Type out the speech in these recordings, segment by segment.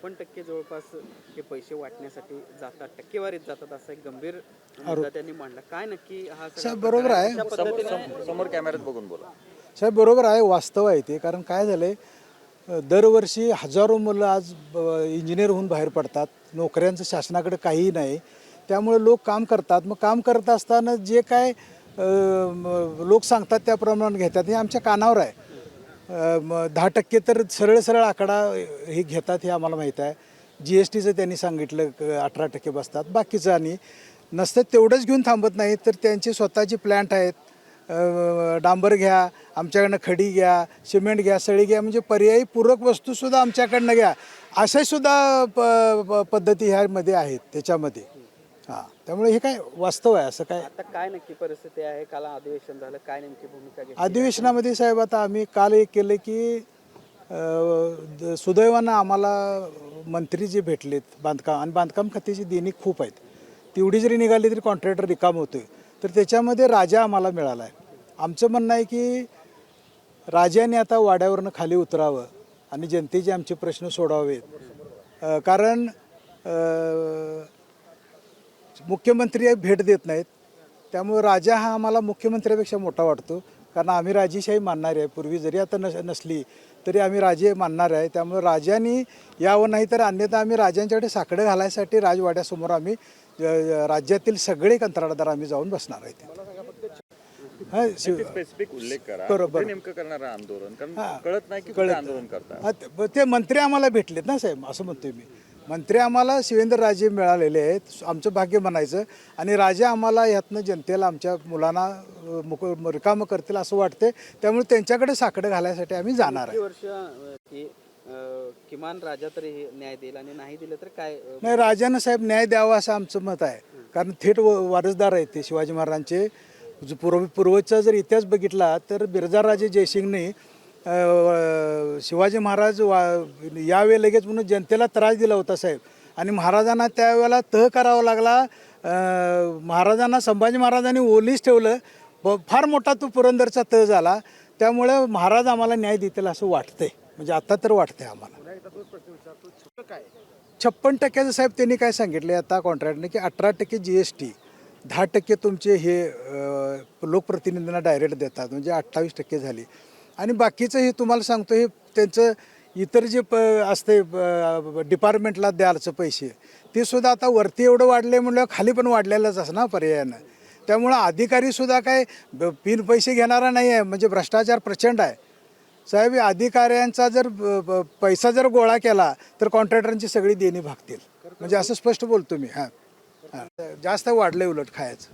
56% जवळपास हे पैसे वाटण्यासाठी जातात, टक्केवारीत जातात, असा एक गंभीर मुद्दा त्यांनी मांडला. काय नक्की हा साहेब बरोबर आहे. अशा पद्धतीने समोर कॅमेऱ्यात बघून बोला. साहेब बरोबर आहे, वास्तव आहे ते. कारण काय झालं आहे, दरवर्षी हजारो मुलं आज इंजिनियर होऊन बाहेर पडतात. नोकऱ्यांचं शासनाकडे काहीही नाही. त्यामुळे लोक काम करतात. मग काम करत असताना जे काय लोक सांगतात त्याप्रमाणे घेतात, हे आमच्या कानावर आहे. 10% तर सरळ सरळ आकडा हे घेतात हे आम्हाला माहीत आहे. GSTचं त्यांनी सांगितलं 18% बसतात. बाकीचं आणि नसतं तेवढंच घेऊन थांबत नाही, तर त्यांची स्वतःची प्लॅन्ट आहेत. डांबर घ्या, आमच्याकडनं खडी घ्या, सिमेंट घ्या, सळी घ्या, म्हणजे पर्यायी पूरक वस्तूसुद्धा आमच्याकडनं घ्या, अशासुद्धा पद्धती ह्यामध्ये आहेत त्याच्यामध्ये. हां, त्यामुळे हे काय वास्तव आहे. असं काय आता काय नक्की परिस्थिती आहे? काल अधिवेशन झालं, काय नेमकी भूमिका घेतली? अधिवेशनामध्ये साहेब आता आम्ही काल एक केलं की सुदैवानं आम्हाला मंत्री जे भेटलेत बांधकाम आणि बांधकाम खात्याची देणी खूप आहेत. तेवढी जरी निघाली तरी कॉन्ट्रॅक्टर रिकाम होतोय. तर त्याच्यामध्ये राजा आम्हाला मिळाला आहे. आमचं म्हणणं आहे की राजाने आता वाड्यावरनं खाली उतरावं आणि जनतेचे आमचे प्रश्न सोडावेत. कारण मुख्यमंत्री भेट देत नाहीत. त्यामुळे राजा हा आम्हाला मुख्यमंत्र्यापेक्षा मोठा वाटतो. कारण आम्ही राजेशाही मानणारे आहे. पूर्वी जरी आता नसली तरी आम्ही राजे मानणार आहे. त्यामुळे राजांनी यावं, नाही तर अन्यथा आम्ही राजांच्याकडे साकडं घालायसाठी राजवाड्यासमोर आम्ही राज्यातील सगळे कंत्राटदार आम्ही जाऊन बसणार आहे. स्पेसिफिक उल्लेख करा. बरोबर. कुठे नेमकं करणारं आंदोलन, कारण कळत नाही की कुठे आंदोलन करता. ते मंत्री आम्हाला भेटलेत ना साहेब, असं म्हणतोय मी. मंत्री आम्हाला शिवेंद्रराजे मिळालेले आहेत, आमचं भाग्य म्हणायचं. आणि राजा आम्हाला ह्यातनं जनतेला, आमच्या मुलांना रिकामं करतील असं वाटते. त्यामुळे त्यांच्याकडे साकडं घालायसाठी आम्ही जाणार आहे. वर्ष की किमान राजा तरी न्याय देईल, आणि नाही दिलं तर काय? नाही, राजानं साहेब न्याय द्यावा असं आमचं मत आहे. कारण थेट वारसदार आहेत ते शिवाजी महाराजांचे. पूर्वचा जर इतिहास बघितला तर बिरजाराजे जयसिंगने शिवाजी महाराज यावे लगेच म्हणून जनतेला त्रास दिला होता साहेब. आणि महाराजांना त्यावेळेला तह करावा लागला. महाराजांना, संभाजी महाराजांनी ओलीस ठेवलं. फार मोठा तो पुरंदरचा तह झाला. त्यामुळे महाराज आम्हाला न्याय देतील असं वाटतंय. म्हणजे आता तर वाटतंय आम्हाला. 56% साहेब त्यांनी काय सांगितले आता कॉन्ट्रॅक्टने की 18% GST, 10% तुमचे हे लोकप्रतिनिधींना डायरेक्ट देतात, म्हणजे 28% झाली. आणि बाकीचं हे तुम्हाला सांगतो, हे त्यांचं इतर जे असते डिपार्टमेंटला द्यायचं पैसे, ते सुद्धा आता वरती एवढं वाढले म्हणल्यावर खाली पण वाढलेलंच असं ना पर्यायानं. त्यामुळं अधिकारीसुद्धा काय बिन पैसे घेणारा नाही आहे. म्हणजे भ्रष्टाचार प्रचंड आहे साहेब. अधिकाऱ्यांचा जर पैसा जर गोळा केला तर कॉन्ट्रॅक्टरांची सगळी देणी भागतील. म्हणजे असं स्पष्ट बोलतो मी. हां हां, जास्त वाढलं, उलट खायचं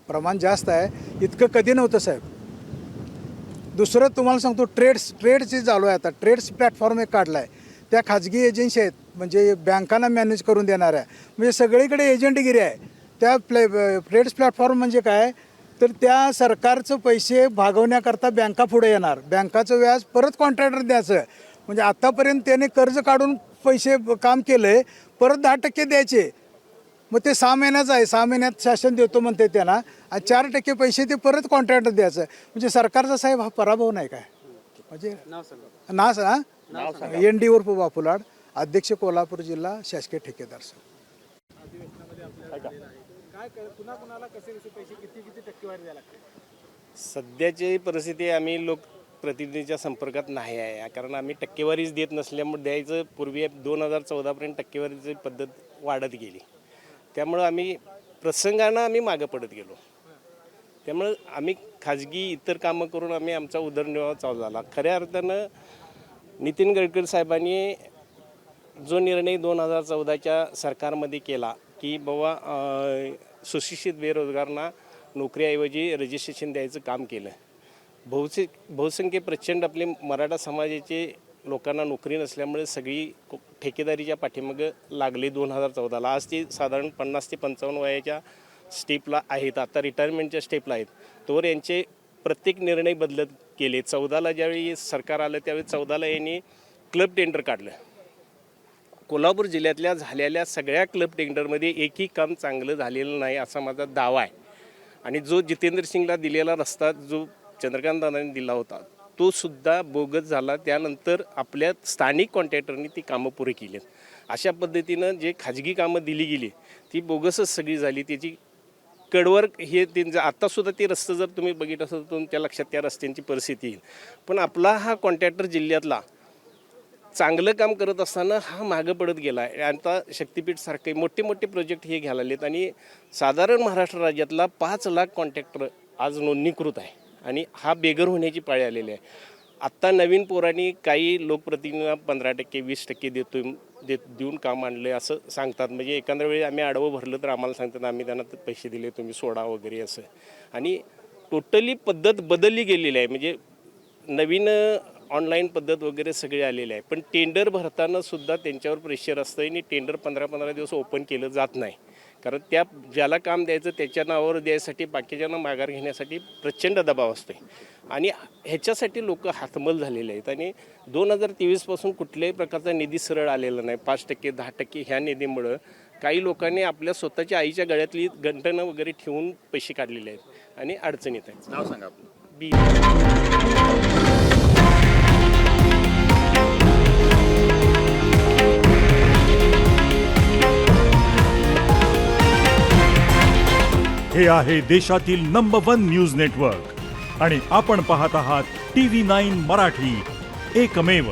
प्रमाण जास्त आहे. इतकं कधी नव्हतं साहेब. दुसरं तुम्हाला सांगतो, ट्रेड्सची चालू आहे आता. ट्रेड्स प्लॅटफॉर्म एक काढला आहे. त्या खाजगी एजन्सी आहेत, म्हणजे बँकांना मॅनेज करून देणाऱ्या. म्हणजे सगळीकडे एजंटगिरी आहे. त्या ट्रेड्स प्लॅटफॉर्म म्हणजे काय, तर त्या सरकारचं पैसे भागवण्याकरता बँका पुढे येणार. बँकाचं व्याज परत कॉन्ट्रॅक्टर द्यायचं. म्हणजे आत्तापर्यंत त्याने कर्ज काढून पैसे काम केलं आहे, परत 10% द्यायचे. मग ते 6 महिन्याचं आहे. 6 महिन्यात शासन देतो म्हणते त्यांना, आणि 4% पैसे ते परत कॉन्ट्रॅक्टर द्यायचं. म्हणजे सरकारचा साहेब हा पराभव नाही काय. म्हणजे ND उर्फ बापूलाड, अध्यक्ष कोल्हापूर जिल्हा शासकीय ठेकेदार संघ. सध्याची परिस्थिती, आम्ही लोकप्रतिनिधीच्या संपर्कात नाही आहे. कारण आम्ही टक्केवारीच देत नसल्यामुळे द्यायचं. पूर्वी 2014पर्यंत टक्केवारीची पद्धत वाढत गेली. त्यामुळं आम्ही प्रसंगानं आम्ही मागं पडत गेलो. त्यामुळं आम्ही खाजगी इतर कामं करून आम्ही आमचा उदरनिर्वाह चालू झाला. खऱ्या अर्थानं नितीन गडकरी साहेबांनी जो निर्णय 2014च्या सरकारमध्ये केला की बाबा सुशिक्षित बेरोजगारांना नोकरीऐवजी रजिस्ट्रेशन द्यायचं काम केलं. बहुसंख्य प्रचंड आपले मराठा समाजाचे लोकांना नोकरी नसल्यामुळे सगळी ठेकेदारीच्या पाठीमागं लागले 2014ला. आज ते साधारण 50 ते 55 वयाच्या स्टेपला आहेत. आता रिटायरमेंटच्या स्टेपला आहेत. तोवर यांचे प्रत्येक निर्णय बदलत गेले. 14ला ज्यावेळी सरकार आलं त्यावेळी 14ला यांनी क्लब टेंडर काढलं. कोल्हापूर जिल्ह्यातल्या झालेल्या सगळ्या क्लब टेंडरमध्ये एकही काम चांगलं झालेलं नाही असा माझा दावा आहे. आणि जो जितेंद्र सिंगला दिलेला रस्ता जो चंद्रकांत दादांनी दिला होता तो सुद्धा बोगस झाला. त्यानंतर आपल्या स्थानिक कॉन्ट्रॅक्टरनी ती कामं पुरी केली. अशा पद्धतीनं जे खाजगी कामं दिली गेली ती बोगसच सगळी झाली. त्याची कडवर हे त्यांचं आत्तासुद्धा ते रस्ते जर तुम्ही बघितलं असेल तर तुमच्या लक्षात त्या रस्त्यांची परिस्थिती येईल. पण आपला हा कॉन्ट्रॅक्टर जिल्ह्यातला चांगलं काम करत असताना हा मागं पडत गेला आहे. आता शक्तिपीठसारखे मोठे मोठे प्रोजेक्ट हे घ्यायला लागलेत आणि साधारण महाराष्ट्र राज्यातला 5 लाख कॉन्ट्रॅक्टर आज नोंदणीकृत आहे आणि हा बेघर होण्याची पाळी आलेली आहे. आत्ता नवीन पोरांनी काही लोकप्रतिनिधींना 15% 20% देऊन काम आणलं असं सांगतात. म्हणजे एखाद्या वेळी आम्ही आडवं भरलं तर आम्हाला सांगतात आम्ही त्यांना पैसे दिले तुम्ही सोडा वगैरे असं. आणि टोटली पद्धत बदलली गेलेली आहे. म्हणजे नवीन ऑनलाईन पद्धत वगैरे सगळे आलेले आहे. पण टेंडर भरताना सुद्धा त्यांच्यावर प्रेशर असतं आणि टेंडर 15-15 दिवस ओपन केलं जात नाही. कारण त्या ज्याला काम द्यायचं त्याच्या नावावर द्यायसाठी बाकीच्यांना माघार घेण्यासाठी प्रचंड दबाव असतो आणि ह्याच्यासाठी लोक हातमल झालेले आहेत. आणि 2023 कुठल्याही प्रकारचा निधी सरळ आलेला नाही. 5% 10% ह्या निधीमुळं काही लोकांनी आपल्या स्वतःच्या आईच्या गळ्यातली गंटणं वगैरे ठेवून पैसे काढलेले आहेत आणि अडचणीत आहेत. नाव सांगा आपलं. हे आहे देशातील नंबर 1 न्यूज नेटवर्क आणि आपण पाहत आहात TV9 मराठी, एकमेव.